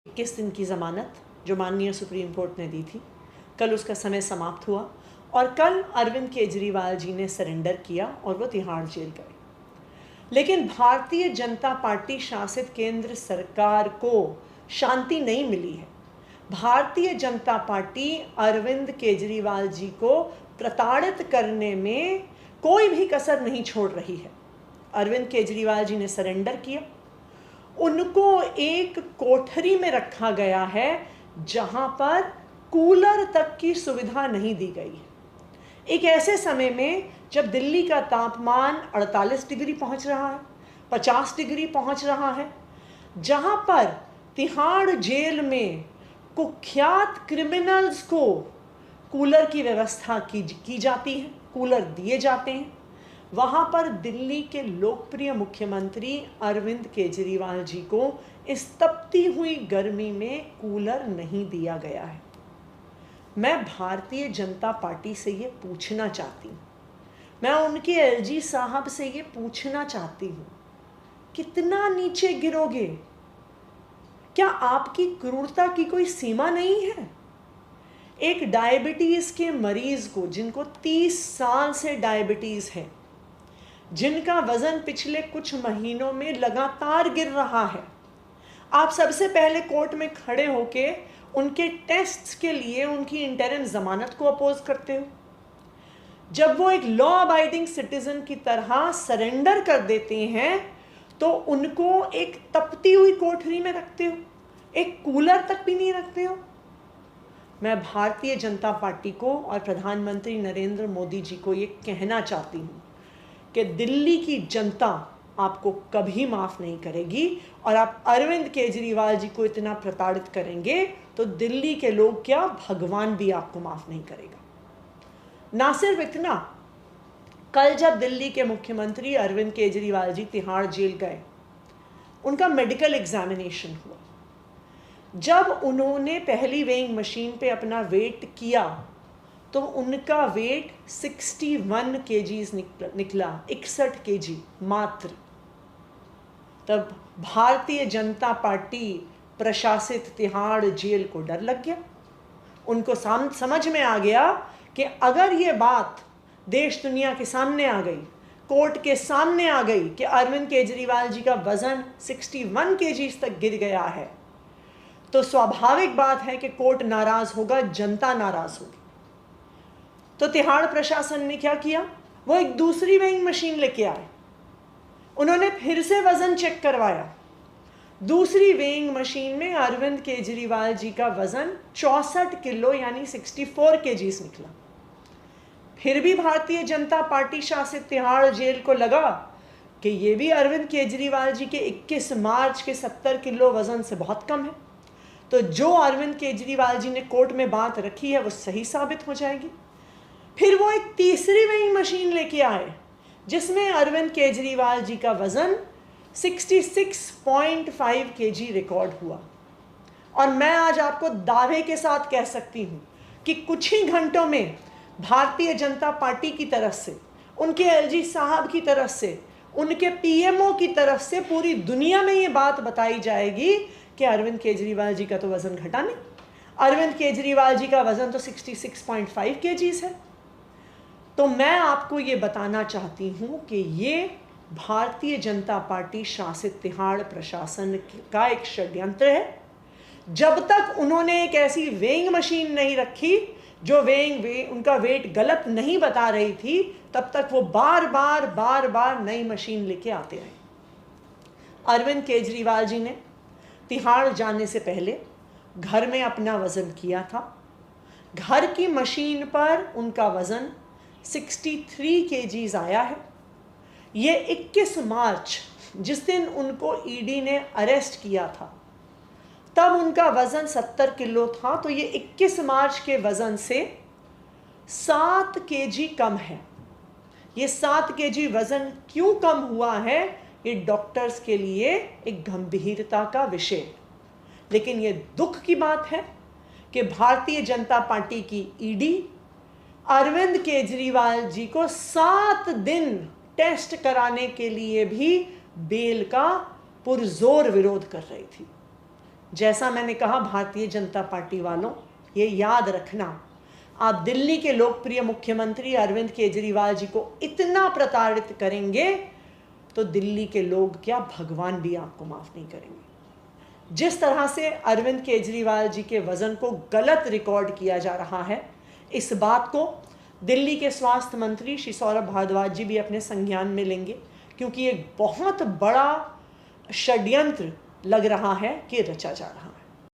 21 दिन की ज़मानत जो माननीय सुप्रीम कोर्ट ने दी थी, कल उसका समय समाप्त हुआ और कल अरविंद केजरीवाल जी ने सरेंडर किया और वो तिहाड़ जेल गए। लेकिन भारतीय जनता पार्टी शासित केंद्र सरकार को शांति नहीं मिली है। भारतीय जनता पार्टी अरविंद केजरीवाल जी को प्रताड़ित करने में कोई भी कसर नहीं छोड़ रही है। अरविंद केजरीवाल जी ने सरेंडर किया। उनको एक कोठरी में रखा गया है जहां पर कूलर तक की सुविधा नहीं दी गई है। एक ऐसे समय में जब दिल्ली का तापमान 48 डिग्री पहुंच रहा है, 50 डिग्री पहुंच रहा है, जहां पर तिहाड़ जेल में कुख्यात क्रिमिनल्स को कूलर की व्यवस्था की जाती है, कूलर दिए जाते हैं, वहाँ पर दिल्ली के लोकप्रिय मुख्यमंत्री अरविंद केजरीवाल जी को इस तपती हुई गर्मी में कूलर नहीं दिया गया है। मैं भारतीय जनता पार्टी से ये पूछना चाहती हूँ, मैं उनके एलजी साहब से ये पूछना चाहती हूँ, कितना नीचे गिरोगे? क्या आपकी क्रूरता की कोई सीमा नहीं है? एक डायबिटीज़ के मरीज को, जिनको 30 साल से डायबिटीज़ है, जिनका वजन पिछले कुछ महीनों में लगातार गिर रहा है, आप सबसे पहले कोर्ट में खड़े होके उनके टेस्ट्स के लिए उनकी इंटरिम जमानत को अपोज करते हो। जब वो एक लॉ अबाइडिंग सिटीजन की तरह सरेंडर कर देते हैं तो उनको एक तपती हुई कोठरी में रखते हो, एक कूलर तक भी नहीं रखते हो। मैं भारतीय जनता पार्टी को और प्रधानमंत्री नरेंद्र मोदी जी को ये कहना चाहती हूँ कि दिल्ली की जनता आपको कभी माफ़ नहीं करेगी और आप अरविंद केजरीवाल जी को इतना प्रताड़ित करेंगे तो दिल्ली के लोग क्या, भगवान भी आपको माफ़ नहीं करेगा। ना सिर्फ इतना, कल जब दिल्ली के मुख्यमंत्री अरविंद केजरीवाल जी तिहाड़ जेल गए, उनका मेडिकल एग्जामिनेशन हुआ। जब उन्होंने पहली वेइंग मशीन पे अपना वेट किया तो उनका वेट 61 केजीज निकला, 61 केजी मात्र। तब भारतीय जनता पार्टी प्रशासित तिहाड़ जेल को डर लग गया। उनको समझ में आ गया कि अगर ये बात देश दुनिया के सामने आ गई, कोर्ट के सामने आ गई कि अरविंद केजरीवाल जी का वजन 61 केजीज तक गिर गया है, तो स्वाभाविक बात है कि कोर्ट नाराज होगा, जनता नाराज होगी। तो तिहाड़ प्रशासन ने क्या किया, वो एक दूसरी वेइंग मशीन लेके आए। उन्होंने फिर से वजन चेक करवाया। दूसरी वेइंग मशीन में अरविंद केजरीवाल जी का वजन 64 किलो यानी 64 केजीज निकला। फिर भी भारतीय जनता पार्टी शासित तिहाड़ जेल को लगा कि ये भी अरविंद केजरीवाल जी के 21 मार्च के 70 किलो वजन से बहुत कम है, तो जो अरविंद केजरीवाल जी ने कोर्ट में बात रखी है वो सही साबित हो जाएगी। फिर वो एक तीसरी वेइंग मशीन लेके आए जिसमें अरविंद केजरीवाल जी का वजन 66.5 केजी रिकॉर्ड हुआ। और मैं आज आपको दावे के साथ कह सकती हूँ कि कुछ ही घंटों में भारतीय जनता पार्टी की तरफ से, उनके एलजी साहब की तरफ से, उनके पीएमओ की तरफ से पूरी दुनिया में ये बात बताई जाएगी कि अरविंद केजरीवाल जी का तो वजन घटा नहीं, अरविंद केजरीवाल जी का वजन तो 66.5 केजीज है। तो मैं आपको ये बताना चाहती हूँ कि ये भारतीय जनता पार्टी शासित तिहाड़ प्रशासन का एक षड्यंत्र है। जब तक उन्होंने एक ऐसी वेइंग मशीन नहीं रखी जो उनका वेट गलत नहीं बता रही थी, तब तक वो बार बार नई मशीन लेके आते रहे। अरविंद केजरीवाल जी ने तिहाड़ जाने से पहले घर में अपना वज़न किया था। घर की मशीन पर उनका वज़न 63 केजीज आया है। ये 21 मार्च, जिस दिन उनको ईडी ने अरेस्ट किया था, तब उनका वज़न 70 किलो था, तो ये 21 मार्च के वज़न से 7 केजी कम है। ये 7 केजी वज़न क्यों कम हुआ है, ये डॉक्टर्स के लिए एक गंभीरता का विषय। लेकिन ये दुख की बात है कि भारतीय जनता पार्टी की ईडी अरविंद केजरीवाल जी को 7 दिन टेस्ट कराने के लिए भी बेल का पुरजोर विरोध कर रही थी। जैसा मैंने कहा, भारतीय जनता पार्टी वालों, ये याद रखना, आप दिल्ली के लोकप्रिय मुख्यमंत्री अरविंद केजरीवाल जी को इतना प्रताड़ित करेंगे तो दिल्ली के लोग क्या, भगवान भी आपको माफ़ नहीं करेंगे। जिस तरह से अरविंद केजरीवाल जी के वज़न को गलत रिकॉर्ड किया जा रहा है, इस बात को दिल्ली के स्वास्थ्य मंत्री श्री सौरभ भारद्वाज जी भी अपने संज्ञान में लेंगे, क्योंकि एक बहुत बड़ा षड्यंत्र लग रहा है कि रचा जा रहा है।